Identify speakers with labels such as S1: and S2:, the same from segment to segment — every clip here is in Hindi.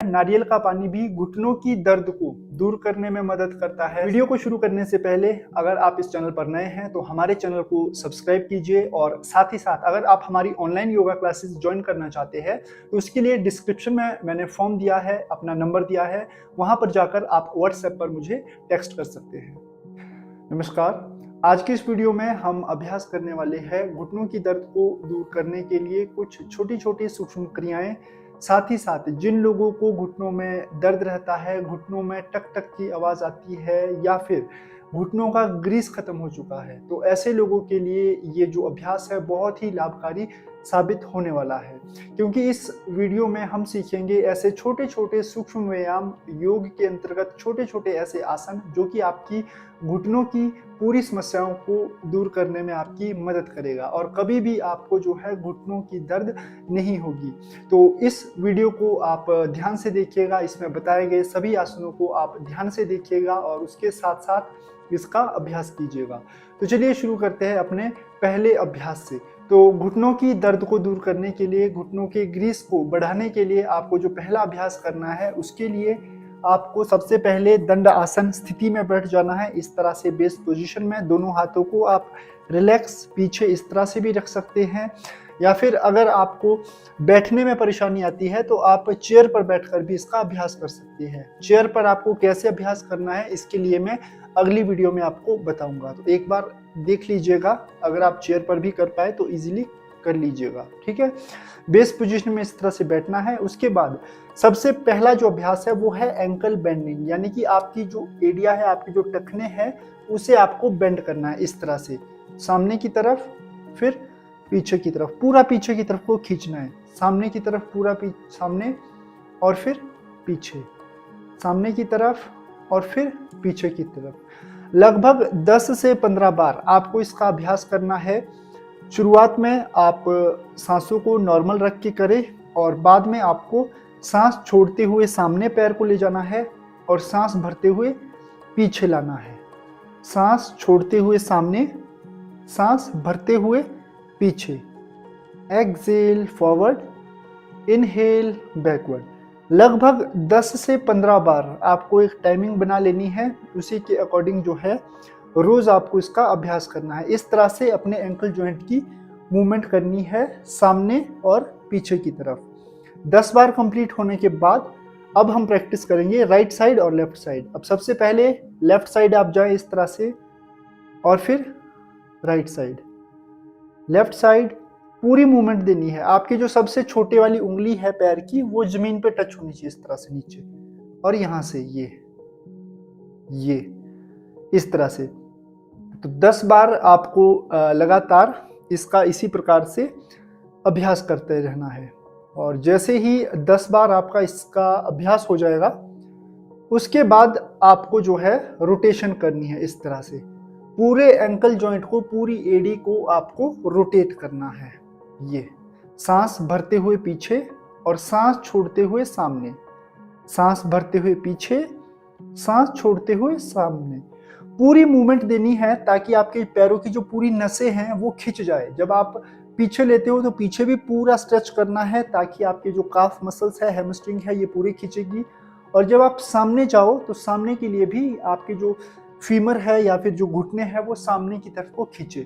S1: नारियल का पानी भी घुटनों की दर्द को दूर करने में मदद करता है। वीडियो को शुरू करने से पहले अगर आप इस चैनल पर नए हैं तो हमारे चैनल को सब्सक्राइब कीजिए और साथ ही साथ अगर आप हमारी ऑनलाइन योगा क्लासेस ज्वाइन करना चाहते हैं तो उसके लिए डिस्क्रिप्शन में मैंने फॉर्म दिया है, अपना नंबर दिया है, वहां पर जाकर आप व्हाट्सएप पर मुझे टेक्स्ट कर सकते हैं। नमस्कार, आज की इस वीडियो में हम अभ्यास करने वाले हैं घुटनों की दर्द को दूर करने के लिए कुछ छोटी छोटी सूक्ष्म क्रियाएं। साथ ही साथ जिन लोगों को घुटनों में दर्द रहता है, घुटनों में टक टक की आवाज़ आती है या फिर घुटनों का ग्रीस खत्म हो चुका है, तो ऐसे लोगों के लिए ये जो अभ्यास है बहुत ही लाभकारी साबित होने वाला है। क्योंकि इस वीडियो में हम सीखेंगे ऐसे छोटे छोटे सूक्ष्म व्यायाम, योग के अंतर्गत छोटे छोटे ऐसे आसन जो कि आपकी घुटनों की पूरी समस्याओं को दूर करने में आपकी मदद करेगा और कभी भी आपको जो है घुटनों की दर्द नहीं होगी। तो इस वीडियो को आप ध्यान से देखिएगा, इसमें बताए गए सभी आसनों को आप ध्यान से देखिएगा और उसके साथ साथ इसका अभ्यास कीजिएगा। तो चलिए शुरू करते हैं अपने पहले अभ्यास से। तो घुटनों की दर्द को दूर करने के लिए, घुटनों के ग्रीस को बढ़ाने के लिए आपको जो पहला अभ्यास करना है उसके लिए आपको सबसे पहले दंड आसन स्थिति में बैठ जाना है। इस तरह से बेस पोजीशन में दोनों हाथों को आप रिलैक्स पीछे इस तरह से भी रख सकते हैं, या फिर अगर आपको बैठने में परेशानी आती है तो आप चेयर पर बैठकर भी इसका अभ्यास कर सकते हैं। चेयर पर आपको कैसे अभ्यास करना है इसके लिए मैं अगली वीडियो में आपको बताऊंगा, तो एक बार देख लीजिएगा। अगर आप चेयर पर भी कर पाए तो इजीली कर लीजिएगा, ठीक है। बेस पोजीशन में इस तरह से बैठना है। उसके बाद सबसे पहला जो अभ्यास है वो है एंकल बेंडिंग, यानी कि आपकी जो एडिया है, आपके जो टखने हैं उसे आपको बेंड करना है इस तरह से, सामने की तरफ फिर पीछे की तरफ, पूरा पीछे की तरफ को खींचना है। सामने की तरफ पूरा सामने और फिर पीछे, सामने की तरफ और फिर पीछे की तरफ। लगभग 10 से 15 बार आपको इसका अभ्यास करना है। शुरुआत में आप सांसों को नॉर्मल रख के करें और बाद में आपको सांस छोड़ते हुए सामने पैर को ले जाना है और सांस भरते हुए पीछे लाना है। सांस छोड़ते हुए सामने, सांस भरते हुए पीछे। Exhale forward, inhale backward. लगभग 10 से 15 बार आपको एक टाइमिंग बना लेनी है, उसी के अकॉर्डिंग जो है रोज आपको इसका अभ्यास करना है। इस तरह से अपने एंकल जॉइंट की मूवमेंट करनी है सामने और पीछे की तरफ। 10 बार कंप्लीट होने के बाद अब हम प्रैक्टिस करेंगे राइट साइड और लेफ्ट साइड। अब सबसे पहले लेफ्ट साइड आप जाएं इस तरह से और फिर राइट साइड। लेफ्ट साइड पूरी मूवमेंट देनी है। आपकी जो सबसे छोटे वाली उंगली है पैर की वो जमीन पे टच होनी चाहिए इस तरह से नीचे, और यहां से ये इस तरह से। तो 10 बार आपको लगातार इसका इसी प्रकार से अभ्यास करते रहना है। और जैसे ही 10 बार आपका इसका अभ्यास हो जाएगा उसके बाद आपको जो है रोटेशन करनी है इस तरह से। पूरे एंकल जॉइंट को, पूरी एडी को आपको रोटेट करना है। ये सांस भरते हुए पीछे और सांस छोड़ते हुए सामने, सांस भरते हुए पीछे, सांस छोड़ते हुए सामने। पूरी मूवमेंट देनी है ताकि आपके पैरों की जो पूरी नसें हैं वो खिंच जाए। जब आप पीछे लेते हो तो पीछे भी पूरा स्ट्रेच करना है ताकि आपके जो काफ मसल्स है, हैमस्ट्रिंग है, ये पूरी खींचेगी। और जब आप सामने जाओ तो सामने के लिए भी आपके जो फीमर है या फिर जो घुटने हैं वो सामने की तरफ को खींचे।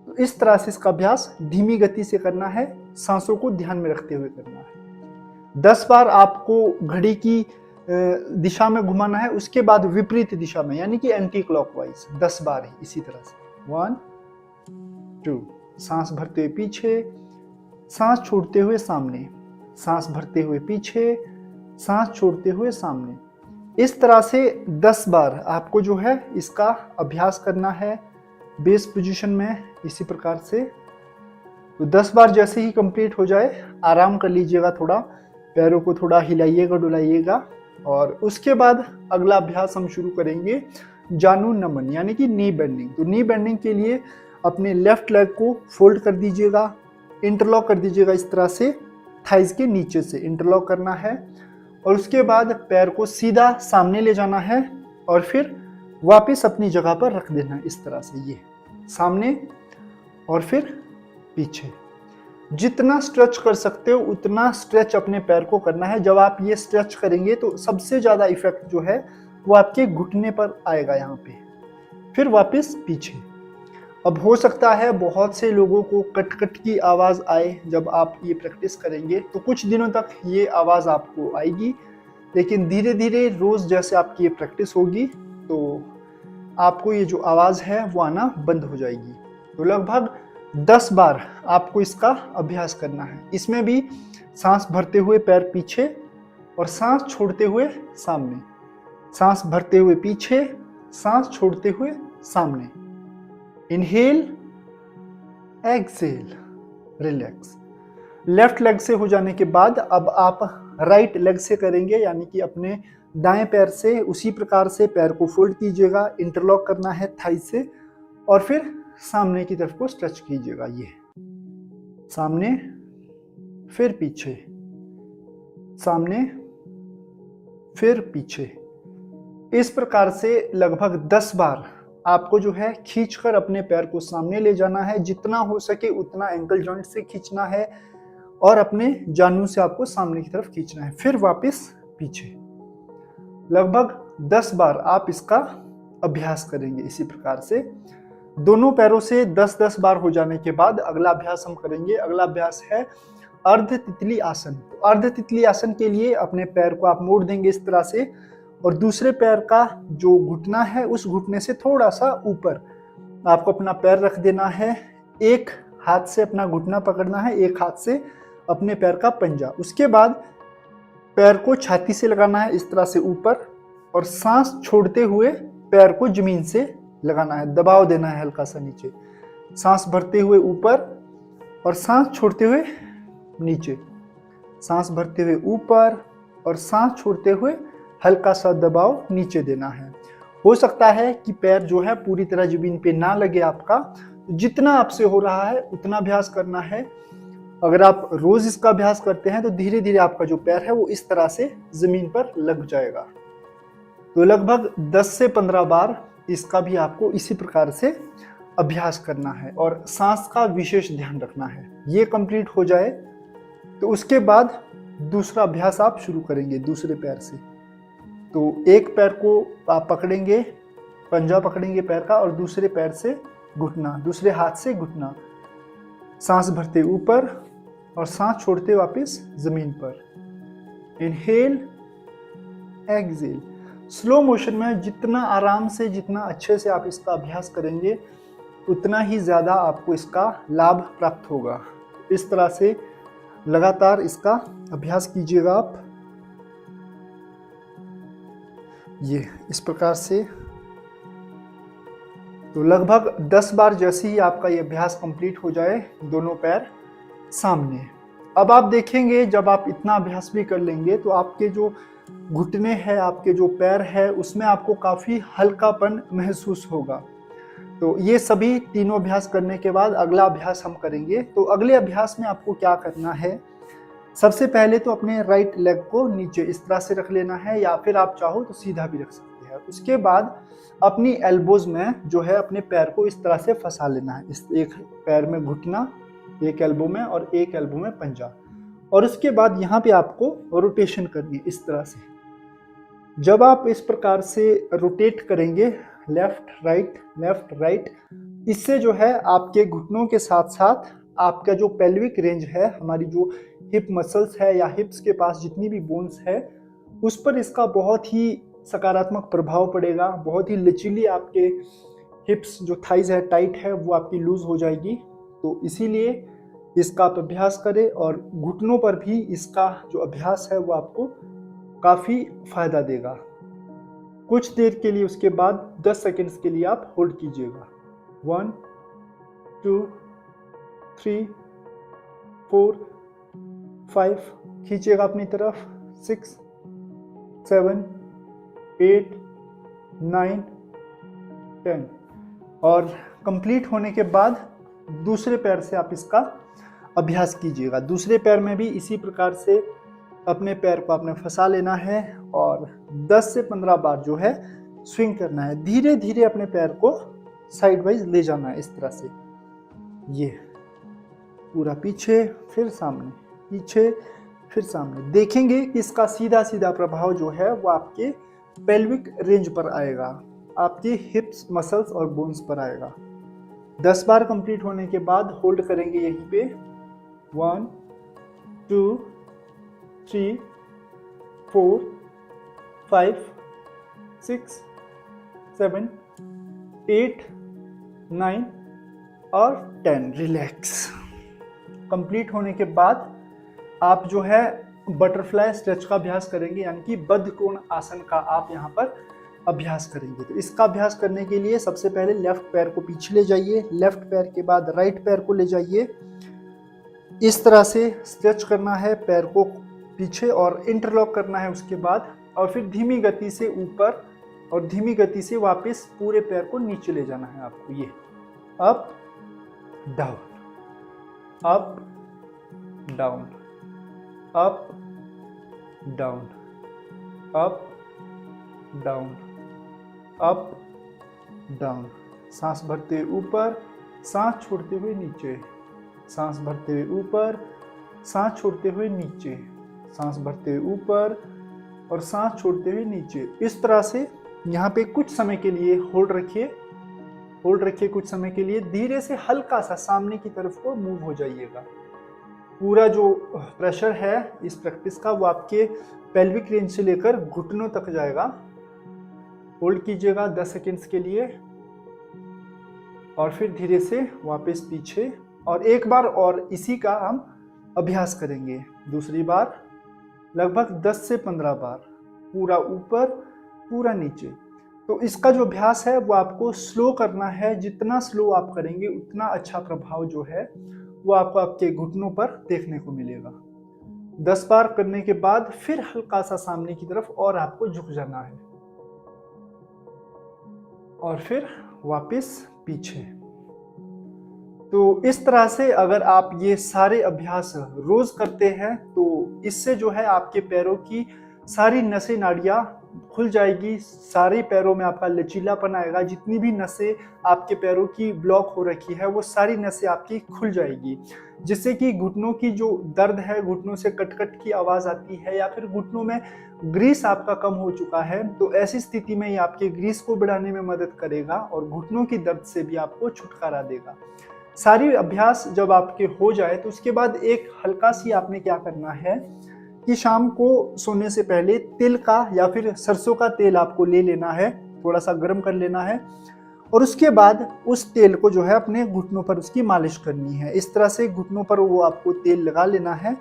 S1: तो इस तरह से इसका अभ्यास धीमी गति से करना है, सांसों को ध्यान में रखते हुए करना है। 10 बार आपको घड़ी की दिशा में घुमाना है, उसके बाद विपरीत दिशा में, यानी कि एंटी क्लॉकवाइज 10 बार ही इसी तरह से। 1 2, सांस भरते हुए पीछे, सांस छोड़ते हुए सामने, सांस भरते हुए पीछे, सांस छोड़ते हुए सामने। इस तरह से 10 बार आपको जो है इसका अभ्यास करना है बेस पोजीशन में इसी प्रकार से। तो 10 बार जैसे ही कंप्लीट हो जाए आराम कर लीजिएगा, थोड़ा पैरों को थोड़ा हिलाइएगा डुलाइएगा। और उसके बाद अगला अभ्यास हम शुरू करेंगे जानू नमन, यानी कि नी बेंडिंग। तो नी बेंडिंग के लिए अपने लेफ्ट लेग को फोल्ड कर दीजिएगा, इंटरलॉक कर दीजिएगा इस तरह से, थाइज के नीचे से इंटरलॉक करना है। और उसके बाद पैर को सीधा सामने ले जाना है और फिर वापस अपनी जगह पर रख देना है इस तरह से, ये सामने और फिर पीछे। जितना स्ट्रेच कर सकते हो उतना स्ट्रेच अपने पैर को करना है। जब आप ये स्ट्रेच करेंगे तो सबसे ज़्यादा इफेक्ट जो है वो आपके घुटने पर आएगा यहाँ पे। फिर वापस पीछे। अब हो सकता है बहुत से लोगों को कट कट की आवाज़ आए जब आप ये प्रैक्टिस करेंगे, तो कुछ दिनों तक ये आवाज़ आपको आएगी, लेकिन धीरे धीरे रोज़ जैसे आपकी ये प्रैक्टिस होगी तो आपको ये जो आवाज़ है वो आना बंद हो जाएगी। तो लगभग 10 बार आपको इसका अभ्यास करना है। इसमें भी सांस भरते हुए पैर पीछे और सांस छोड़ते हुए सामने, सांस भरते हुए पीछे, सांस छोड़ते हुए सामने। Inhale, exhale, relax. Left leg से हो जाने के बाद अब आप राइट लेग से करेंगे, यानी कि अपने दाएं पैर से उसी प्रकार से पैर को फोल्ड कीजिएगा, इंटरलॉक करना है थाई से, और फिर सामने की तरफ को स्ट्रेच कीजिएगा। ये सामने, फिर पीछे, सामने, फिर पीछे। इस प्रकार से लगभग 10 बार आपको जो है खींचकर अपने पैर को सामने ले जाना है। जितना हो सके उतना एंकल जॉइंट से खींचना है और अपने जानू से आपको सामने की तरफ खींचना है। फिर वापस पीछे। लगभग 10 बार आप इसका अभ्यास करेंगे इसी प्रकार से। दोनों पैरों से 10-10 बार हो जाने के बाद अगला अभ्यास हम करेंगे। अगला अभ्यास है अर्ध तितली आसन। तो अर्ध तितली आसन के लिए अपने पैर को आप मोड़ देंगे इस तरह से, और दूसरे पैर का जो घुटना है उस घुटने से थोड़ा सा ऊपर आपको अपना पैर रख देना है। एक हाथ से अपना घुटना पकड़ना है, एक हाथ से अपने पैर का पंजा। उसके बाद पैर को छाती से लगाना है इस तरह से ऊपर, और सांस छोड़ते हुए पैर को जमीन से लगाना है, दबाव देना है हल्का सा नीचे। सांस भरते हुए ऊपर और सांस छोड़ते हुए नीचे, सांस भरते हुए ऊपर और सांस छोड़ते हुए हल्का सा दबाव नीचे देना है। हो सकता है कि पैर जो है पूरी तरह जमीन पे ना लगे आपका, जितना आपसे हो रहा है उतना अभ्यास करना है। अगर आप रोज इसका अभ्यास करते हैं तो धीरे धीरे आपका जो पैर है वो इस तरह से जमीन पर लग जाएगा। तो लगभग 10 से 15 बार इसका भी आपको इसी प्रकार से अभ्यास करना है, और सांस का विशेष ध्यान रखना है। ये कंप्लीट हो जाए तो उसके बाद दूसरा अभ्यास आप शुरू करेंगे दूसरे पैर से। तो एक पैर को आप पकड़ेंगे, पंजा पकड़ेंगे पैर का, और दूसरे पैर से घुटना, दूसरे हाथ से घुटना। सांस भरते ऊपर और सांस छोड़ते वापस जमीन पर। Inhale, Excel. स्लो मोशन में जितना आराम से, जितना अच्छे से आप इसका अभ्यास करेंगे उतना ही ज़्यादा आपको इसका लाभ प्राप्त होगा। इस तरह से लगातार इसका अभ्यास कीजिएगा आप। ये इस प्रकार से। तो लगभग 10 बार जैसे ही आपका ये अभ्यास कंप्लीट हो जाए, दोनों पैर सामने। अब आप देखेंगे जब आप इतना अभ्यास भी कर लेंगे तो आपके जो घुटने हैं, आपके जो पैर है, उसमें आपको काफ़ी हल्कापन महसूस होगा। तो ये सभी तीनों अभ्यास करने के बाद अगला अभ्यास हम करेंगे। तो अगले अभ्यास में आपको क्या करना है, सबसे पहले तो अपने राइट लेग को नीचे इस तरह से रख लेना है, या फिर आप चाहो तो सीधा भी रख सकते हैं। उसके बाद अपनी एल्बोज में जो है अपने पैर को इस तरह से फंसा लेना है। इस एक पैर में घुटना, एक एल्बो में, और एक एल्बो में पंजा। और उसके बाद यहाँ पे आपको रोटेशन करनी है इस तरह से। जब आप इस प्रकार से रोटेट करेंगे लेफ्ट राइट, इससे जो है आपके घुटनों के साथ साथ आपका जो पेल्विक रेंज है, हमारी जो हिप मसल्स है या हिप्स के पास जितनी भी बोन्स है, उस पर इसका बहुत ही सकारात्मक प्रभाव पड़ेगा। बहुत ही लचीली आपके हिप्स, जो थाइज है टाइट है, वो आपकी लूज हो जाएगी। तो इसीलिए इसका आप अभ्यास करें, और घुटनों पर भी इसका जो अभ्यास है वो आपको काफ़ी फायदा देगा। कुछ देर के लिए, उसके बाद 10 सेकंड्स के लिए आप होल्ड कीजिएगा। 1 2 3 4 5, खींचिएगा अपनी तरफ। 6 7 8 9 10। और कंप्लीट होने के बाद दूसरे पैर से आप इसका अभ्यास कीजिएगा। दूसरे पैर में भी इसी प्रकार से अपने पैर को आपने फंसा लेना है, और 10 से 15 बार जो है स्विंग करना है। धीरे धीरे अपने पैर को साइड वाइज ले जाना है इस तरह से। ये पूरा पीछे फिर सामने, पीछे फिर सामने। देखेंगे कि इसका सीधा सीधा प्रभाव जो है वो आपके पेल्विक रेंज पर आएगा, आपके हिप्स, मसल्स और बोन्स पर आएगा। 10 बार कंप्लीट होने के बाद होल्ड करेंगे यहीं पे। 1 2 3 4 5 6 7 8 9 और 10। रिलैक्स। कंप्लीट होने के बाद आप जो है बटरफ्लाई स्ट्रेच का अभ्यास करेंगे, यानी कि बद्ध कोण आसन का आप यहाँ पर अभ्यास करेंगे। तो इसका अभ्यास करने के लिए सबसे पहले लेफ्ट पैर को पीछे ले जाइए, लेफ्ट पैर के बाद राइट पैर को ले जाइए। इस तरह से स्ट्रेच करना है पैर को पीछे और इंटरलॉक करना है उसके बाद, और फिर धीमी गति से ऊपर और धीमी गति से वापस पूरे पैर को नीचे ले जाना है आपको। ये up down, up down, up down, up down, up down. सांस भरते हुए ऊपर, सांस छोड़ते हुए नीचे, सांस भरते हुए ऊपर, सांस छोड़ते हुए नीचे, सांस भरते हुए ऊपर और सांस छोड़ते हुए नीचे। इस तरह से यहाँ पे कुछ समय के लिए होल्ड रखिए, होल्ड रखिए कुछ समय के लिए। धीरे से हल्का सा सामने की तरफ को मूव हो जाइएगा। पूरा जो प्रेशर है इस प्रैक्टिस का वो आपके पेल्विक रेंज से लेकर घुटनों तक जाएगा। होल्ड कीजिएगा 10 सेकेंड्स के लिए और फिर धीरे से वापस पीछे, और एक बार और इसी का हम अभ्यास करेंगे। दूसरी बार लगभग 10 से 15 बार, पूरा ऊपर पूरा नीचे। तो इसका जो अभ्यास है वो आपको स्लो करना है। जितना स्लो आप करेंगे उतना अच्छा प्रभाव जो है वो आपको आपके घुटनों पर देखने को मिलेगा। 10 बार करने के बाद फिर हल्का सा सामने की तरफ और आपको झुक जाना है और फिर वापस पीछे। तो इस तरह से अगर आप ये सारे अभ्यास रोज करते हैं तो इससे जो है आपके पैरों की सारी नसें, नाड़ियाँ खुल जाएगी, सारे पैरों में आपका लचीलापन आएगा। जितनी भी नसें आपके पैरों की ब्लॉक हो रखी है वो सारी नसें आपकी खुल जाएगी, जिससे कि घुटनों की जो दर्द है, घुटनों से कटकट की आवाज़ आती है या फिर घुटनों में ग्रीस आपका कम हो चुका है, तो ऐसी स्थिति में ये आपके ग्रीस को बढ़ाने में मदद करेगा और घुटनों की दर्द से भी आपको छुटकारा देगा। सारी अभ्यास जब आपके हो जाए तो उसके बाद एक हल्का सी आपने क्या करना है कि शाम को सोने से पहले तिल का या फिर सरसों का तेल आपको ले लेना है, थोड़ा सा गर्म कर लेना है और उसके बाद उस तेल को जो है अपने घुटनों पर उसकी मालिश करनी है। इस तरह से घुटनों पर वो आपको तेल लगा लेना है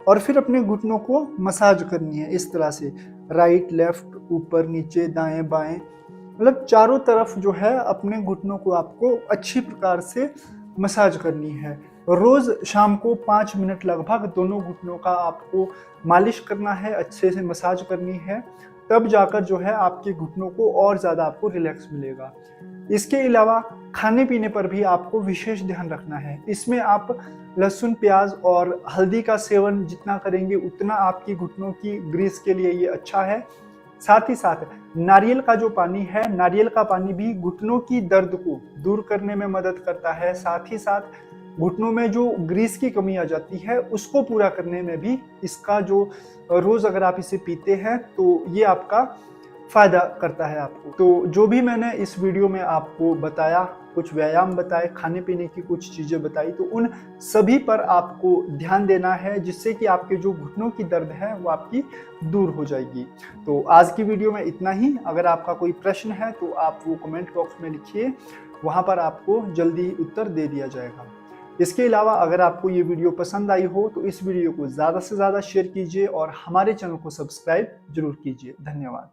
S1: और फिर अपने घुटनों को मसाज करनी है। इस तरह से राइट लेफ्ट, ऊपर नीचे, दाएं बाएं, मतलब चारों तरफ जो है अपने घुटनों को आपको अच्छी प्रकार से मसाज करनी है। रोज शाम को 5 मिनट लगभग दोनों घुटनों का आपको मालिश करना है, अच्छे से मसाज करनी है, तब जाकर जो है आपके घुटनों को और ज़्यादा आपको रिलैक्स मिलेगा। इसके अलावा खाने पीने पर भी आपको विशेष ध्यान रखना है। इसमें आप लहसुन, प्याज और हल्दी का सेवन जितना करेंगे उतना आपकी घुटनों की ग्रीस के लिए ये अच्छा है। साथ ही साथ नारियल का जो पानी है, नारियल का पानी भी घुटनों की दर्द को दूर करने में मदद करता है। साथ ही साथ घुटनों में जो ग्रीस की कमी आ जाती है उसको पूरा करने में भी इसका जो रोज़ अगर आप इसे पीते हैं तो ये आपका फ़ायदा करता है आपको। तो जो भी मैंने इस वीडियो में आपको बताया, कुछ व्यायाम बताए, खाने पीने की कुछ चीज़ें बताई, तो उन सभी पर आपको ध्यान देना है जिससे कि आपके जो घुटनों की दर्द है वो आपकी दूर हो जाएगी। तो आज की वीडियो में इतना ही। अगर आपका कोई प्रश्न है तो आप वो कमेंट बॉक्स में लिखिए, वहाँ पर आपको जल्दी उत्तर दे दिया जाएगा। इसके अलावा अगर आपको ये वीडियो पसंद आई हो तो इस वीडियो को ज़्यादा से ज़्यादा शेयर कीजिए और हमारे चैनल को सब्सक्राइब जरूर कीजिए। धन्यवाद।